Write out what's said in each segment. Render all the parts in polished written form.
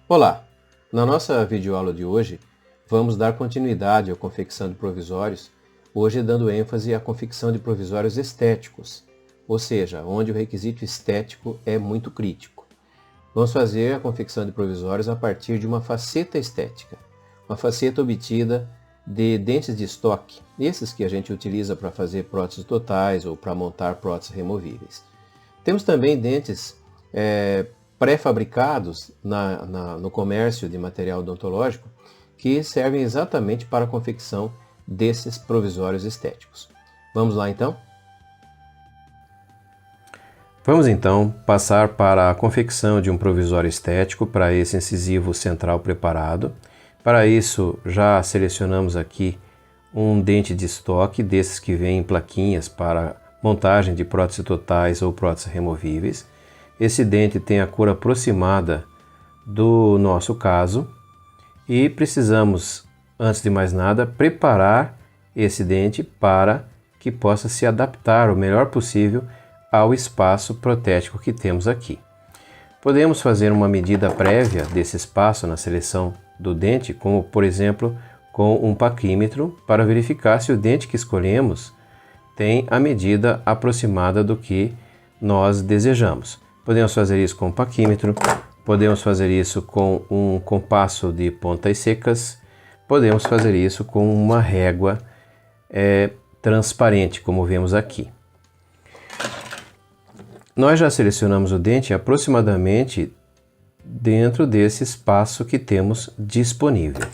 Olá! Na nossa videoaula de hoje, vamos dar continuidade à confecção de provisórios, hoje dando ênfase à confecção de provisórios estéticos, ou seja, onde o requisito estético é muito crítico. Vamos fazer a confecção de provisórios a partir de uma faceta estética, uma faceta obtida de dentes de estoque, esses que a gente utiliza para fazer próteses totais ou para montar próteses removíveis. Temos também dentes pré-fabricados no comércio de material odontológico que servem exatamente para a confecção desses provisórios estéticos. Vamos lá então? Vamos então passar para a confecção de um provisório estético para esse incisivo central preparado. Para isso, já selecionamos aqui um dente de estoque, desses que vêm em plaquinhas para montagem de próteses totais ou próteses removíveis. Esse dente tem a cor aproximada do nosso caso e precisamos, antes de mais nada, preparar esse dente para que possa se adaptar o melhor possível ao espaço protético que temos aqui. Podemos fazer uma medida prévia desse espaço na seleção do dente, como por exemplo com um paquímetro, para verificar se o dente que escolhemos tem a medida aproximada do que nós desejamos. Podemos fazer isso com um paquímetro, podemos fazer isso com um compasso de pontas secas, podemos fazer isso com uma régua transparente, como vemos aqui. Nós já selecionamos o dente aproximadamente dentro desse espaço que temos disponível.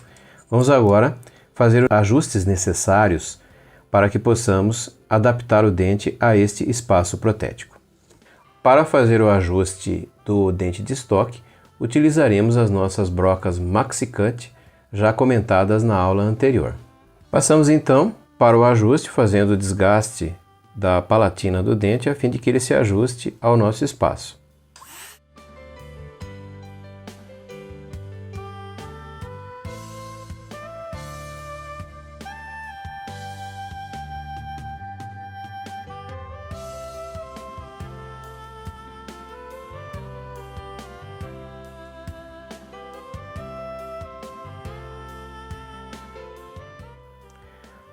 Vamos agora fazer os ajustes necessários para que possamos adaptar o dente a este espaço protético. Para fazer o ajuste do dente de estoque, utilizaremos as nossas brocas MaxiCut, já comentadas na aula anterior. Passamos então para o ajuste, fazendo o desgaste da palatina do dente a fim de que ele se ajuste ao nosso espaço.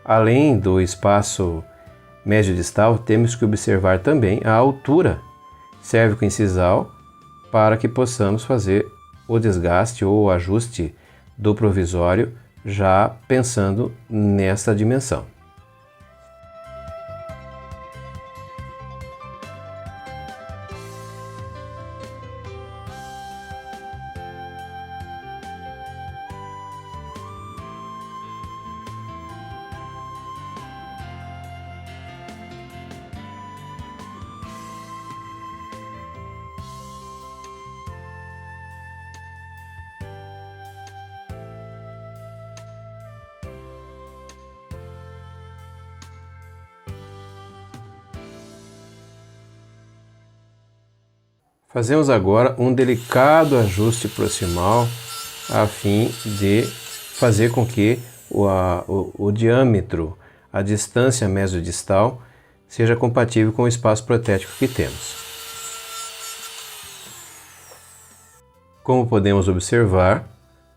Além do espaço médio-distal, temos que observar também a altura cérvico-incisal para que possamos fazer o desgaste ou o ajuste do provisório já pensando nessa dimensão. Fazemos agora um delicado ajuste proximal a fim de fazer com que o diâmetro, a distância mesodistal, seja compatível com o espaço protético que temos. Como podemos observar,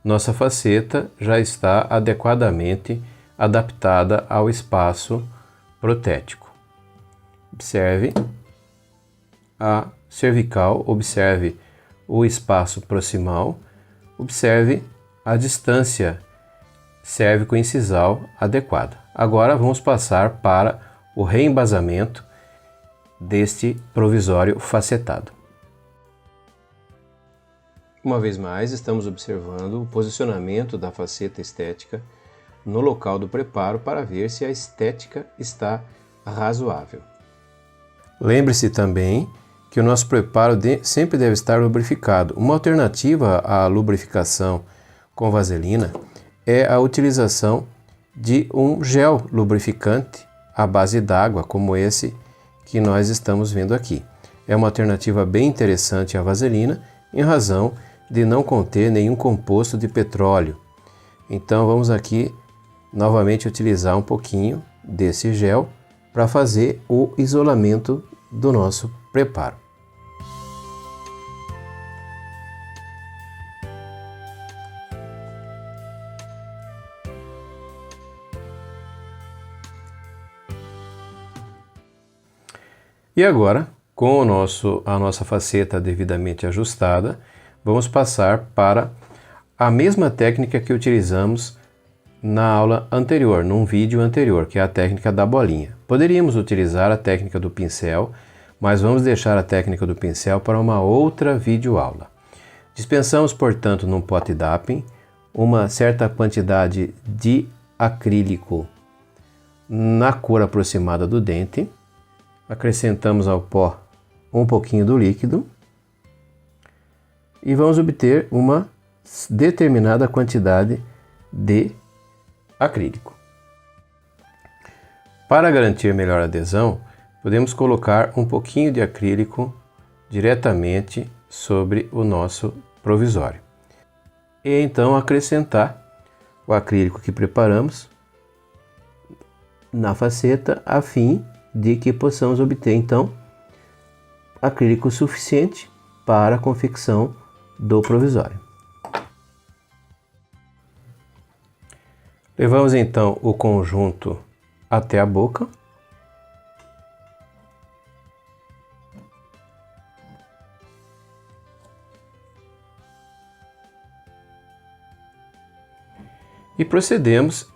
nossa faceta já está adequadamente adaptada ao espaço protético. Observe a cervical, observe o espaço proximal, observe a distância cérvico-incisal adequada. Agora vamos passar para o reembasamento deste provisório facetado. Uma vez mais, estamos observando o posicionamento da faceta estética no local do preparo para ver se a estética está razoável. Lembre-se também que o nosso preparo sempre deve estar lubrificado. Uma alternativa à lubrificação com vaselina é a utilização de um gel lubrificante à base d'água, como esse que nós estamos vendo aqui. É uma alternativa bem interessante à vaselina, em razão de não conter nenhum composto de petróleo. Então vamos aqui novamente utilizar um pouquinho desse gel para fazer o isolamento do nosso preparo. E agora, com a nossa faceta devidamente ajustada, vamos passar para a mesma técnica que utilizamos na aula anterior, num vídeo anterior, que é a técnica da bolinha. Poderíamos utilizar a técnica do pincel, mas vamos deixar a técnica do pincel para uma outra videoaula. Dispensamos, portanto, num pote Dappen uma certa quantidade de acrílico na cor aproximada do dente. Acrescentamos ao pó um pouquinho do líquido e vamos obter uma determinada quantidade de acrílico. Para garantir melhor adesão, podemos colocar um pouquinho de acrílico diretamente sobre o nosso provisório. E então acrescentar o acrílico que preparamos na faceta a fim de que possamos obter então acrílico suficiente para a confecção do provisório. Levamos então o conjunto até a boca. E procedemos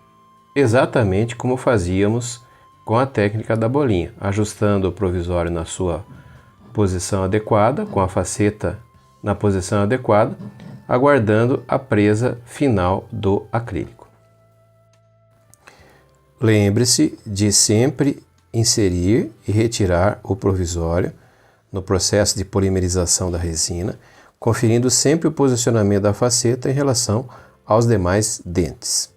exatamente como fazíamos com a técnica da bolinha, ajustando o provisório na sua posição adequada, com a faceta na posição adequada, aguardando a presa final do acrílico. Lembre-se de sempre inserir e retirar o provisório no processo de polimerização da resina, conferindo sempre o posicionamento da faceta em relação aos demais dentes.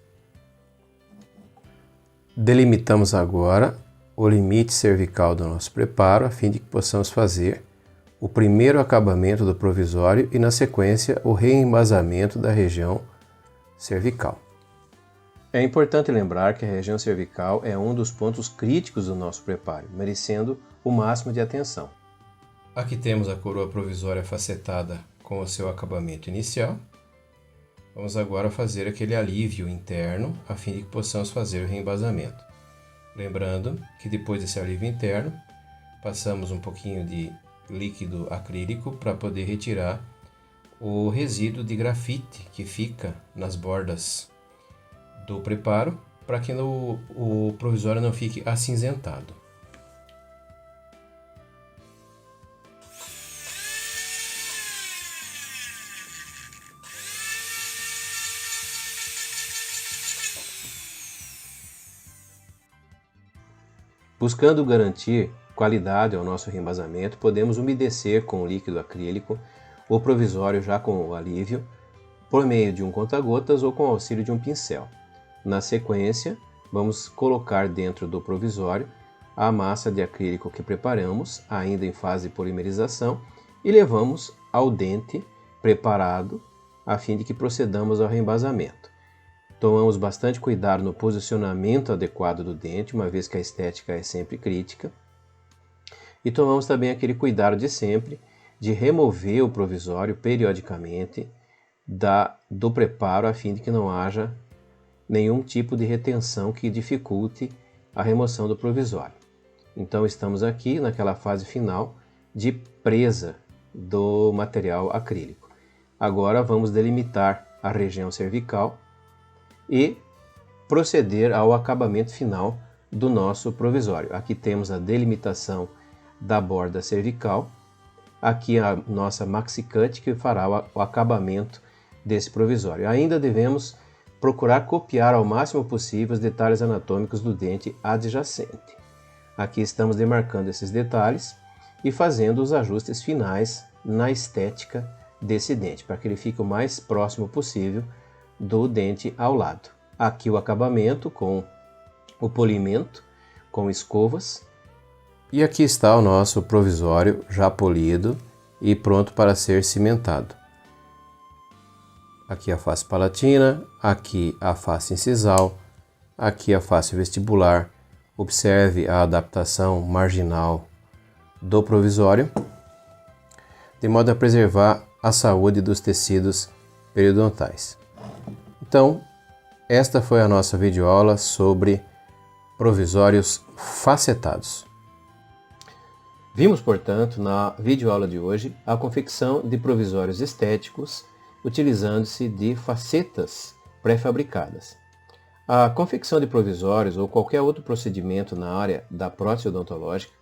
Delimitamos agora o limite cervical do nosso preparo, a fim de que possamos fazer o primeiro acabamento do provisório e, na sequência, o reembasamento da região cervical. É importante lembrar que a região cervical é um dos pontos críticos do nosso preparo, merecendo o máximo de atenção. Aqui temos a coroa provisória facetada com o seu acabamento inicial. Vamos agora fazer aquele alívio interno, a fim de que possamos fazer o reembasamento. Lembrando que depois desse alívio interno, passamos um pouquinho de líquido acrílico para poder retirar o resíduo de grafite que fica nas bordas do preparo, para que o provisório não fique acinzentado. Buscando garantir qualidade ao nosso reembasamento, podemos umedecer com o líquido acrílico o provisório já com o alívio, por meio de um conta-gotas ou com o auxílio de um pincel. Na sequência, vamos colocar dentro do provisório a massa de acrílico que preparamos, ainda em fase de polimerização, e levamos ao dente preparado, a fim de que procedamos ao reembasamento. Tomamos bastante cuidado no posicionamento adequado do dente, uma vez que a estética é sempre crítica. E tomamos também aquele cuidado de sempre de remover o provisório periodicamente do preparo, a fim de que não haja nenhum tipo de retenção que dificulte a remoção do provisório. Então estamos aqui naquela fase final de presa do material acrílico. Agora vamos delimitar a região cervical e proceder ao acabamento final do nosso provisório. Aqui temos a delimitação da borda cervical, aqui a nossa maxi cut que fará o acabamento desse provisório. Ainda devemos procurar copiar ao máximo possível os detalhes anatômicos do dente adjacente. Aqui estamos demarcando esses detalhes e fazendo os ajustes finais na estética desse dente, para que ele fique o mais próximo possível do dente ao lado. Aqui o acabamento com o polimento, com escovas. E aqui está o nosso provisório já polido e pronto para ser cimentado. Aqui a face palatina, aqui a face incisal, aqui a face vestibular. Observe a adaptação marginal do provisório, de modo a preservar a saúde dos tecidos periodontais. Então, esta foi a nossa videoaula sobre provisórios facetados. Vimos, portanto, na videoaula de hoje, a confecção de provisórios estéticos utilizando-se de facetas pré-fabricadas. A confecção de provisórios ou qualquer outro procedimento na área da prótese odontológica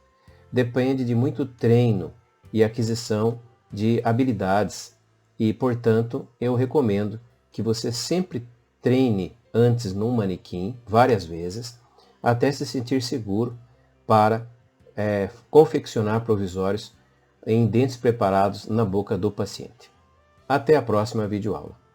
depende de muito treino e aquisição de habilidades e, portanto, eu recomendo que você sempre treine antes num manequim, várias vezes, até se sentir seguro para confeccionar provisórios em dentes preparados na boca do paciente. Até a próxima videoaula.